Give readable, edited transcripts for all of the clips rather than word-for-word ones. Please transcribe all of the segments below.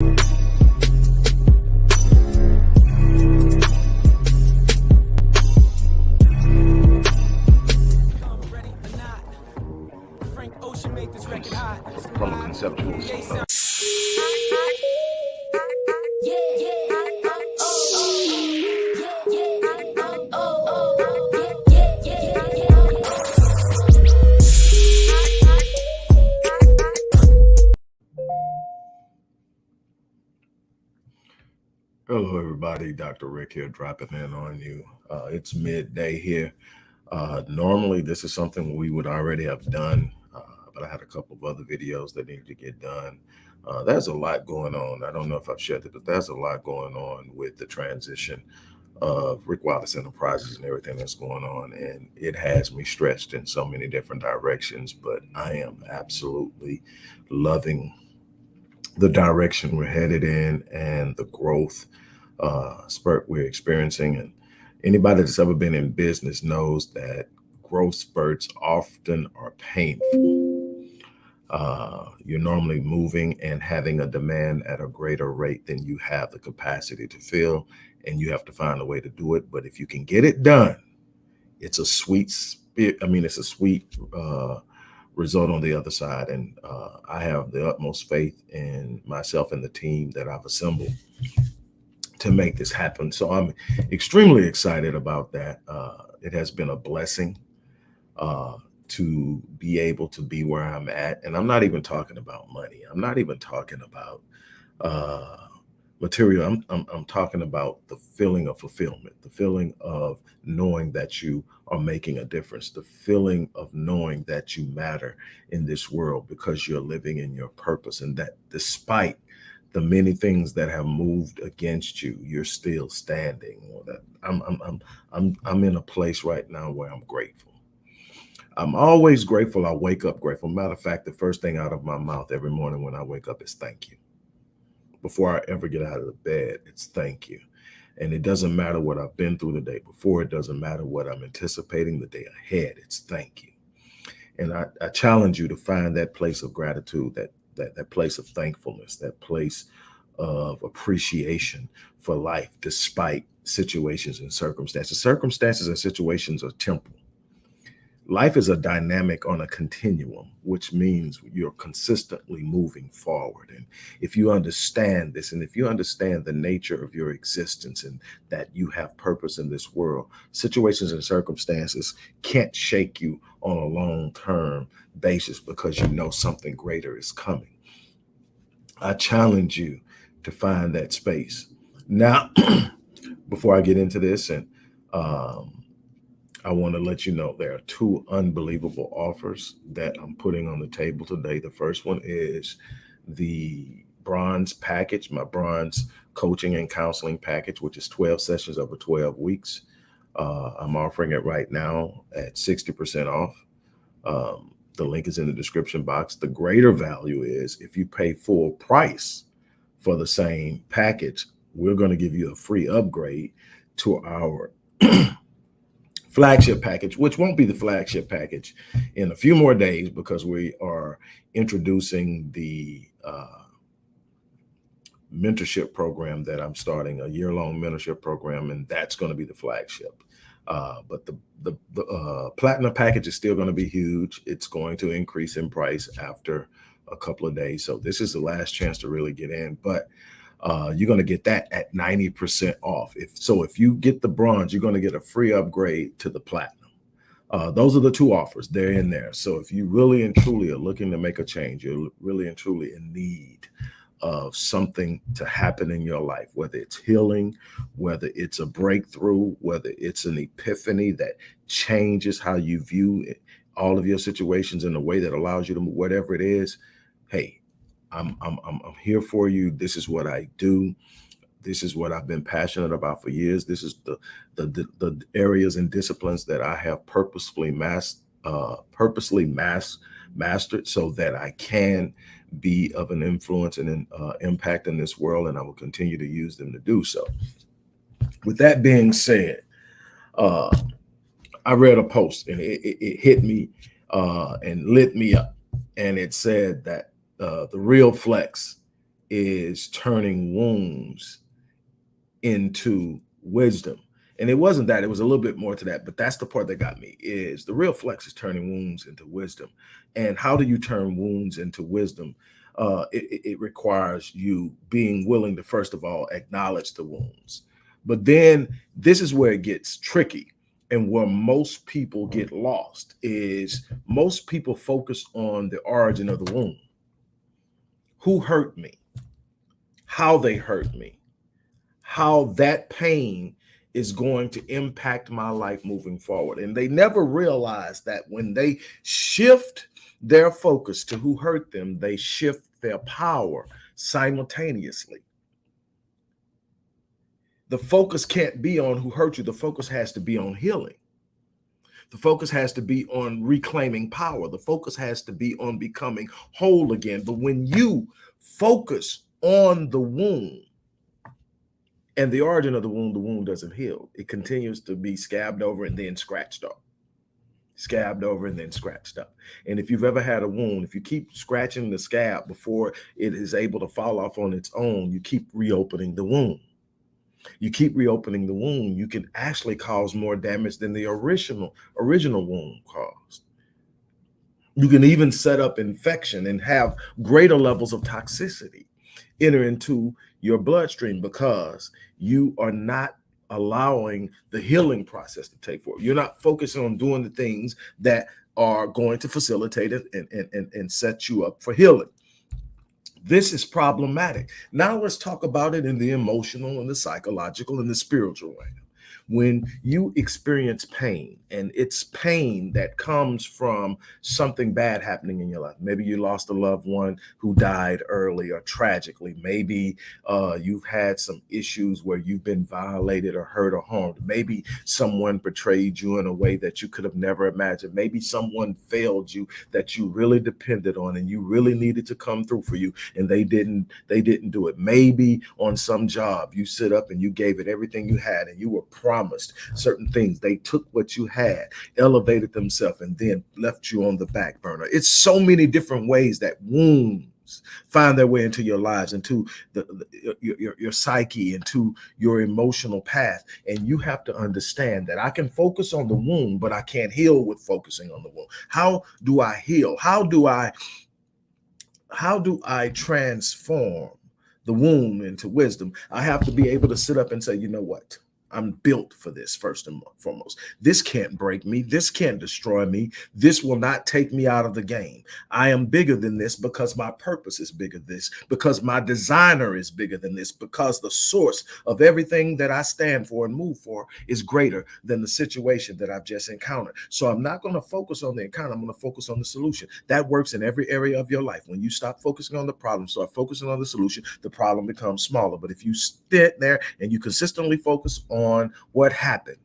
From a conceptual standpoint. Hello, everybody. Dr. Rick here, dropping in on you. It's midday here. Normally, this is something we would already have done, but I had a couple of other videos that needed to get done. There's a lot going on. I don't know if I've shared it, but there's a lot going on with the transition of Rick Wallace Enterprises and everything that's going on. And it has me stretched in so many different directions, but I am absolutely loving the direction we're headed in and the growth spurt we're experiencing. And anybody that's ever been in business knows that growth spurts often are painful. You're normally moving and having a demand at a greater rate than you have the capacity to fill, and you have to find a way to do it. But if you can get it done, it's a sweet it's a sweet result on the other side. And I have the utmost faith in myself and the team that I've assembled to make this happen. So I'm extremely excited about that. It has been a blessing to be able to be where I'm at. And I'm not even talking about money. I'm not even talking about material. I'm talking about the feeling of fulfillment, the feeling of knowing that you are making a difference, the feeling of knowing that you matter in this world because you're living in your purpose, and that despite the many things that have moved against you, you're still standing. I'm in a place right now where I'm grateful. I'm always grateful. I wake up grateful. Matter of fact, the first thing out of my mouth every morning when I wake up is thank you. Before I ever get out of the bed, it's thank you. And it doesn't matter what I've been through the day before. It doesn't matter what I'm anticipating the day ahead. It's thank you. And I challenge you to find that place of gratitude, that place of thankfulness, that place of appreciation for life, despite situations and circumstances. Circumstances and situations are temporal. Life is a dynamic on a continuum, which means you're consistently moving forward. And if you understand this, and if you understand the nature of your existence and that you have purpose in this world, situations and circumstances can't shake you on a long-term basis because you know something greater is coming. I challenge you to find that space. Now, before I get into this, and I want to let you know there are two unbelievable offers that I'm putting on the table today. The first one is the bronze package, my bronze coaching and counseling package, which is 12 sessions over 12 weeks. I'm offering it right now at 60% off. The link is in the description box. The greater value is if you pay full price for the same package, we're going to give you a free upgrade to our flagship package, which won't be the flagship package in a few more days because we are introducing the mentorship program that I'm starting, a year-long mentorship program, and that's going to be the flagship. But the platinum package is still going to be huge. It's going to increase in price after a couple of days. So this is the last chance to really get in, but you're going to get that at 90% off. If you get the bronze, you're going to get a free upgrade to the platinum. Those are the two offers. They're in there. So if you really and truly are looking to make a change, you're really and truly in need of something to happen in your life, whether it's healing, whether it's a breakthrough, whether it's an epiphany that changes how you view all of your situations in a way that allows you to move, whatever it is, hey, I'm here for you. This is what I do. This is what I've been passionate about for years. This is the areas and disciplines that I have purposely mastered so that I can be of an influence and an impact in this world, and I will continue to use them to do so. With that being said, I read a post and it hit me and lit me up, and it said that the real flex is turning wounds into wisdom. And it wasn't that, it was a little bit more to that, but that's the part that got me, is the real flex is turning wounds into wisdom. And how do you turn wounds into wisdom? It requires you being willing to, first of all, acknowledge the wounds. But then this is where it gets tricky, and where most people get lost is most people focus on the origin of the wound. Who hurt me? How they hurt me? How that pain is going to impact my life moving forward. And they never realize that when they shift their focus to who hurt them, they shift their power simultaneously. The focus can't be on who hurt you. The focus has to be on healing. The focus has to be on reclaiming power. The focus has to be on becoming whole again. But when you focus on the wound, and the origin of the wound doesn't heal. It continues to be scabbed over and then scratched up. Scabbed over and then scratched up. And if you've ever had a wound, if you keep scratching the scab before it is able to fall off on its own, you keep reopening the wound. You keep reopening the wound, you can actually cause more damage than the original wound caused. You can even set up infection and have greater levels of toxicity enter into your bloodstream because you are not allowing the healing process to take forward. You're not focusing on doing the things that are going to facilitate it and set you up for healing. This is problematic. Now let's talk about it in the emotional and the psychological and the spiritual way. When you experience pain, and it's pain that comes from something bad happening in your life. Maybe you lost a loved one who died early or tragically. Maybe you've had some issues where you've been violated or hurt or harmed. Maybe someone betrayed you in a way that you could have never imagined. Maybe someone failed you that you really depended on and you really needed to come through for you, and they didn't do it. Maybe on some job you sit up and you gave it everything you had and you were promised certain things. They took what you had, elevated themselves, and then left you on the back burner. It's so many different ways that wounds find their way into your lives, into your psyche, into your emotional path. And you have to understand that I can focus on the wound, but I can't heal with focusing on the wound. How do I heal? How do I transform the wound into wisdom? I have to be able to sit up and say, you know what? I'm built for this, first and foremost. This can't break me. This can't destroy me. This will not take me out of the game. I am bigger than this because my purpose is bigger than this, because my designer is bigger than this, because the source of everything that I stand for and move for is greater than the situation that I've just encountered. So I'm not going to focus on the encounter. I'm going to focus on the solution. That works in every area of your life. When you stop focusing on the problem, start focusing on the solution, the problem becomes smaller. But if you sit there and you consistently focus on what happened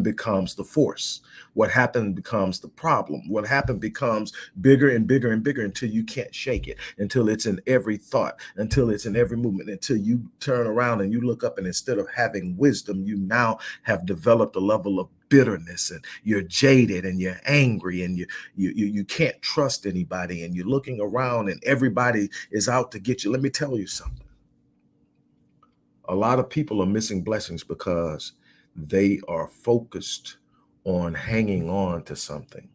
becomes the force. What happened becomes the problem. What happened becomes bigger and bigger and bigger until you can't shake it, until it's in every thought, until it's in every movement, until you turn around and you look up and instead of having wisdom, you now have developed a level of bitterness, and you're jaded and you're angry and you can't trust anybody, and you're looking around and everybody is out to get you. Let me tell you something. A lot of people are missing blessings because they are focused on hanging on to something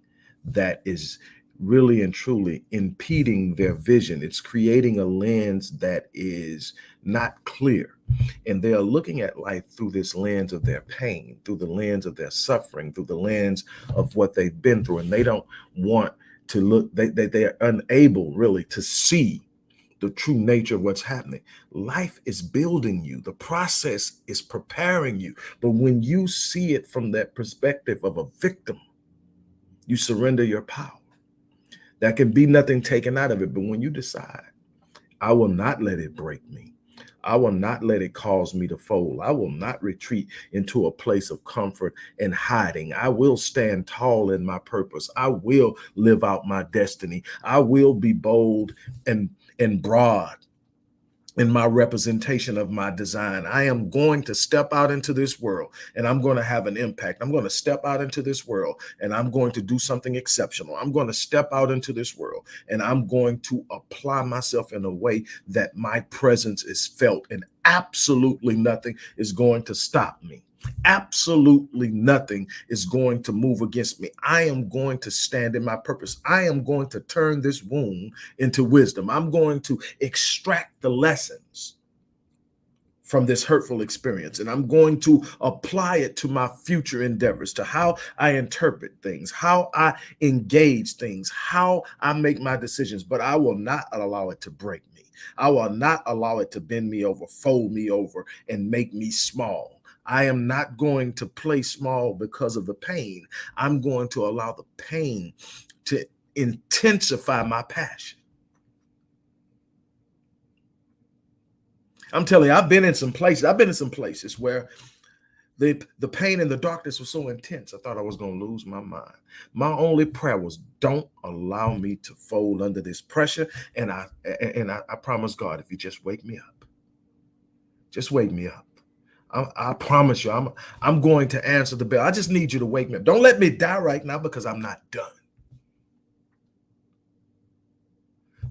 that is really and truly impeding their vision. It's creating a lens that is not clear. And they are looking at life through this lens of their pain, through the lens of their suffering, through the lens of what they've been through. And they don't want to look, they are unable really to see the true nature of what's happening. Life is building you. The process is preparing you. But when you see it from that perspective of a victim, you surrender your power. There can be nothing taken out of it. But when you decide, I will not let it break me. I will not let it cause me to fold. I will not retreat into a place of comfort and hiding. I will stand tall in my purpose. I will live out my destiny. I will be bold and broad in my representation of my design. I am going to step out into this world and I'm going to have an impact. I'm going to step out into this world and I'm going to do something exceptional. I'm going to step out into this world and I'm going to apply myself in a way that my presence is felt, and absolutely nothing is going to stop me. Absolutely nothing is going to move against me. I am going to stand in my purpose. I am going to turn this wound into wisdom. I'm going to extract the lessons from this hurtful experience, and I'm going to apply it to my future endeavors, to how I interpret things, how I engage things, how I make my decisions. But I will not allow it to break me. I will not allow it to bend me over, fold me over, and make me small. I am not going to play small because of the pain. I'm going to allow the pain to intensify my passion. I'm telling you, I've been in some places where the pain and the darkness was so intense, I thought I was going to lose my mind. My only prayer was, don't allow me to fold under this pressure. And I promise God, if you just wake me up, just wake me up. I promise you, I'm going to answer the bell. I just need you to wake me up. Don't let me die right now, because I'm not done.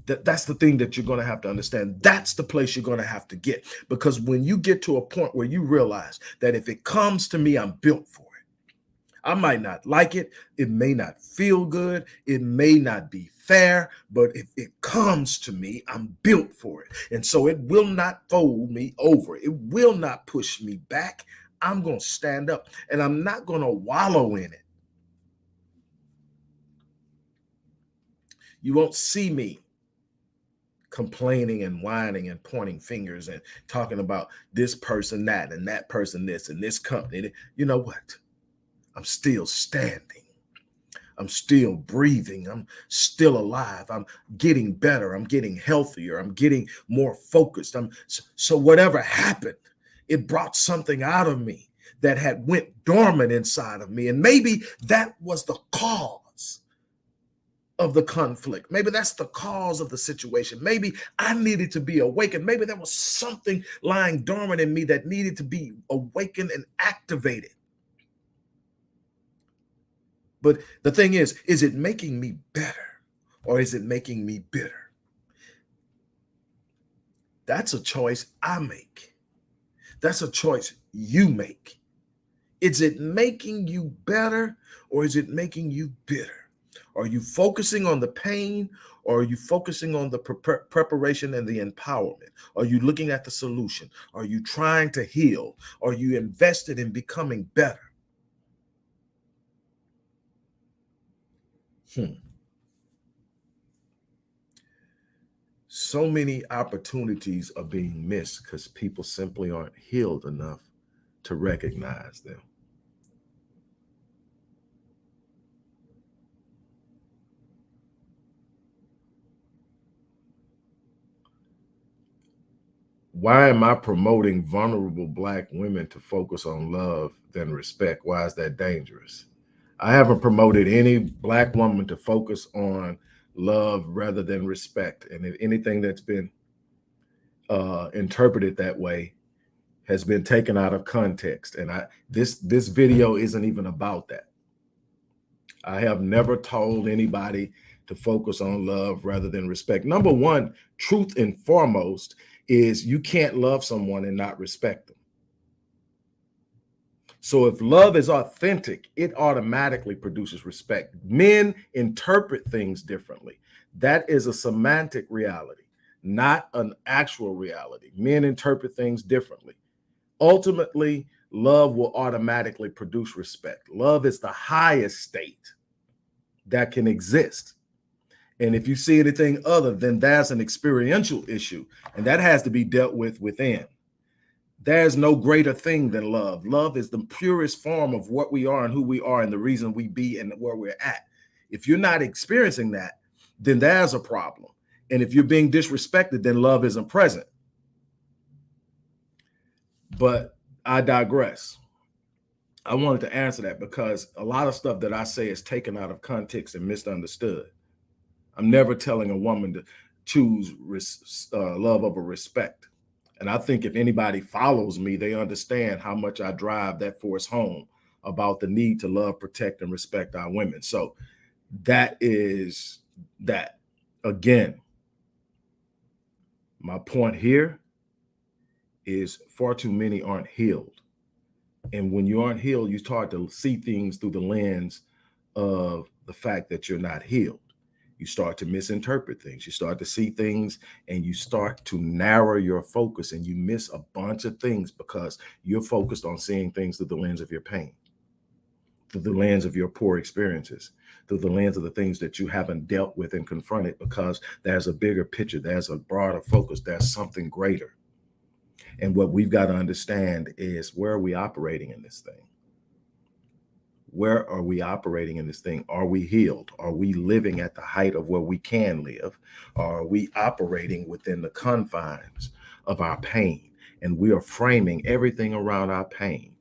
That's the thing that you're going to have to understand. That's the place you're going to have to get, because when you get to a point where you realize that if it comes to me, I'm built for it. I might not like it. It may not feel good. It may not be fair, but if it comes to me, I'm built for it. And so it will not fold me over. It will not push me back. I'm going to stand up, and I'm not going to wallow in it. You won't see me complaining and whining and pointing fingers and talking about this person that and that person this and this company. You know what? I'm still standing. I'm still breathing. I'm still alive. I'm getting better. I'm getting healthier. I'm getting more focused. So whatever happened, it brought something out of me that had went dormant inside of me. And maybe that was the cause of the conflict. Maybe that's the cause of the situation. Maybe I needed to be awakened. Maybe there was something lying dormant in me that needed to be awakened and activated. But the thing is it making me better, or is it making me bitter? That's a choice I make. That's a choice you make. Is it making you better, or is it making you bitter? Are you focusing on the pain, or are you focusing on the preparation and the empowerment? Are you looking at the solution? Are you trying to heal? Are you invested in becoming better? So many opportunities are being missed because people simply aren't healed enough to recognize them. Why am I promoting vulnerable Black women to focus on love than respect? Why is that dangerous? I haven't promoted any Black woman to focus on love rather than respect. And if anything that's been interpreted that way has been taken out of context. And this video isn't even about that. I have never told anybody to focus on love rather than respect. Number one, truth and foremost, is you can't love someone and not respect them. So if love is authentic, it automatically produces respect. Men interpret things differently. That is a semantic reality, not an actual reality. Men interpret things differently. Ultimately, love will automatically produce respect. Love is the highest state that can exist. And if you see anything other, then that's an experiential issue, and that has to be dealt with within. There's no greater thing than love. Love is the purest form of what we are and who we are and the reason we be and where we're at. If you're not experiencing that, then there's a problem. And if you're being disrespected, then love isn't present. But I digress. I wanted to answer that because a lot of stuff that I say is taken out of context and misunderstood. I'm never telling a woman to choose love over respect. And I think if anybody follows me, they understand how much I drive that force home about the need to love, protect, and respect our women. So that is that. Again, my point here is far too many aren't healed. And when you aren't healed, you start to see things through the lens of the fact that you're not healed. You start to misinterpret things. You start to see things and you start to narrow your focus, and you miss a bunch of things because you're focused on seeing things through the lens of your pain, through the lens of your poor experiences, through the lens of the things that you haven't dealt with and confronted, because there's a bigger picture, there's a broader focus, there's something greater. And what we've got to understand is, where are we operating in this thing? Where are we operating in this thing? Are we healed? Are we living at the height of where we can live? Or are we operating within the confines of our pain? And we are framing everything around our pain.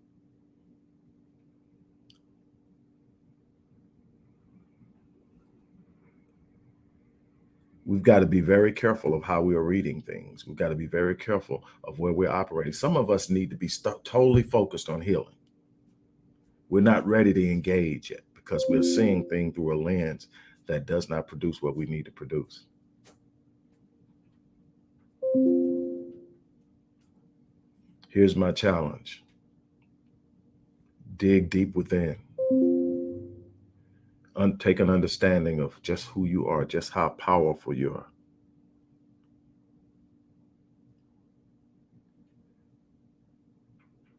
We've got to be very careful of how we are reading things. We've got to be very careful of where we're operating. Some of us need to be totally focused on healing. We're not ready to engage yet because we're seeing things through a lens that does not produce what we need to produce. Here's my challenge: dig deep within. Take an understanding of just who you are, just how powerful you are.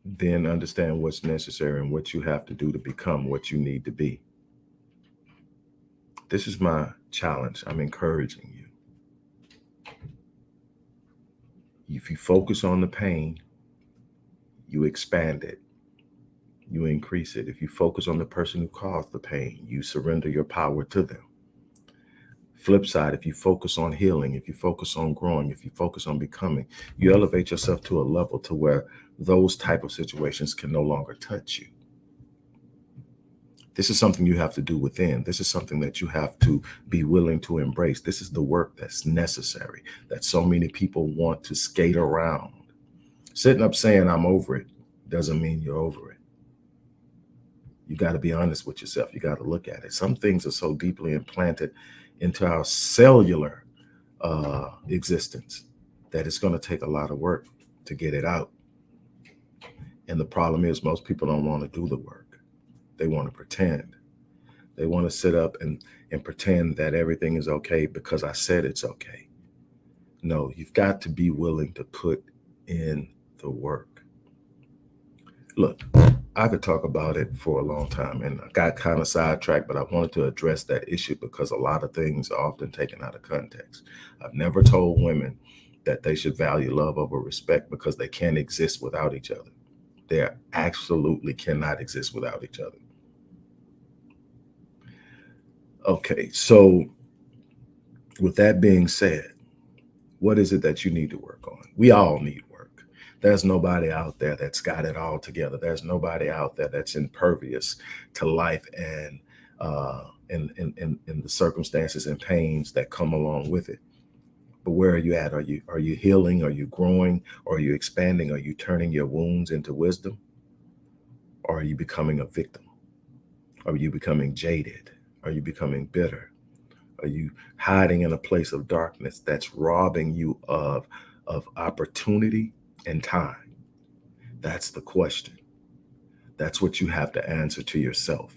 Then understand what's necessary and what you have to do to become what you need to be. This is my challenge. I'm encouraging you. If you focus on the pain, you expand it, you increase it. If you focus on the person who caused the pain, you surrender your power to them. Flip side, if you focus on healing, if you focus on growing, if you focus on becoming, you elevate yourself to a level to where those type of situations can no longer touch you. This is something you have to do within. This is something that you have to be willing to embrace. This is the work that's necessary, that so many people want to skate around. Sitting up saying I'm over it doesn't mean you're over it. You got to be honest with yourself. You got to look at it. Some things are so deeply implanted into our cellular existence that it's going to take a lot of work to get it out. And the problem is, most people don't want to do the work. They want to pretend. They want to sit up and pretend that everything is okay because I said it's okay. No, you've got to be willing to put in the work. Look, I could talk about it for a long time, and I got kind of sidetracked, but I wanted to address that issue because a lot of things are often taken out of context. I've never told women that they should value love over respect because they can't exist without each other. They absolutely cannot exist without each other. Okay, so with that being said, what is it that you need to work on? We all need work. There's nobody out there that's got it all together. There's nobody out there that's impervious to life and the circumstances and pains that come along with it. But where are you at? Are you healing? Are you growing? Are you expanding? Are you turning your wounds into wisdom? Or are you becoming a victim? Are you becoming jaded? Are you becoming bitter? Are you hiding in a place of darkness that's robbing you of opportunity and time? That's the question. That's what you have to answer to yourself.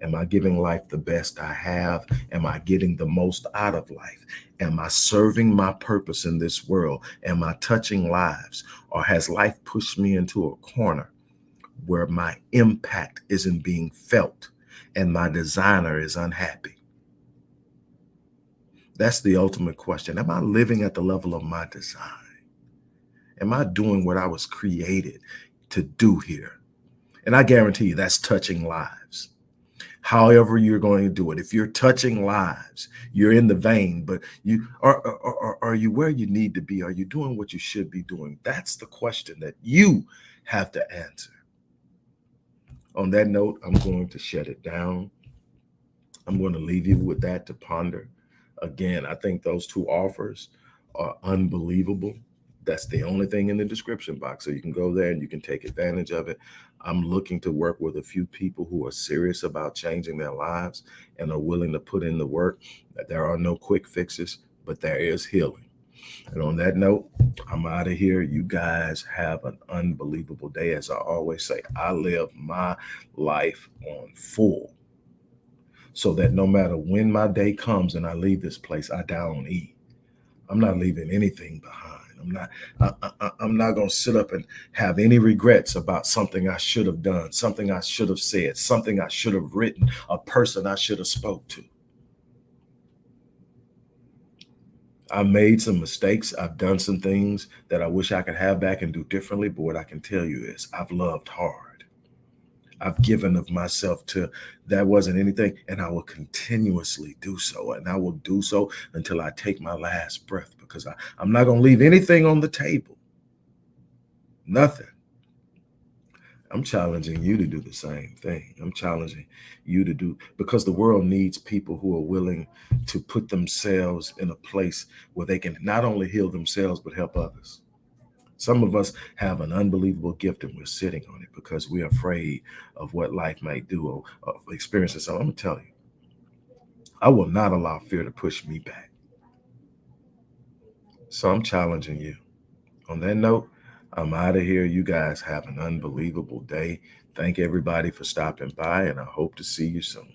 Am I giving life the best I have? Am I getting the most out of life? Am I serving my purpose in this world? Am I touching lives? Or has life pushed me into a corner where my impact isn't being felt and my designer is unhappy? That's the ultimate question. Am I living at the level of my design? Am I doing what I was created to do here? And I guarantee you that's touching lives. However you're going to do it. If you're touching lives, you're in the vein, but you are you where you need to be? Are you doing what you should be doing? That's the question that you have to answer. On that note, I'm going to shut it down. I'm going to leave you with that to ponder. Again, I think those two offers are unbelievable. That's the only thing in the description box. So you can go there and you can take advantage of it. I'm looking to work with a few people who are serious about changing their lives and are willing to put in the work. There are no quick fixes, but there is healing. And on that note, I'm out of here. You guys have an unbelievable day. As I always say, I live my life on full so that no matter when my day comes and I leave this place, I die on E. I'm not leaving anything behind. I'm not going to sit up and have any regrets about something I should have done, something I should have said, something I should have written, a person I should have spoke to. I made some mistakes. I've done some things that I wish I could have back and do differently. But what I can tell you is I've loved hard. I've given of myself to that wasn't anything. And I will continuously do so. And I will do so until I take my last breath because I'm not going to leave anything on the table. Nothing. I'm challenging you to do the same thing. I'm challenging you to do because the world needs people who are willing to put themselves in a place where they can not only heal themselves, but help others. Some of us have an unbelievable gift and we're sitting on it because we're afraid of what life might do or of experiencing something. I'm going to tell you, I will not allow fear to push me back. So I'm challenging you. On that note, I'm out of here. You guys have an unbelievable day. Thank everybody for stopping by, and I hope to see you soon.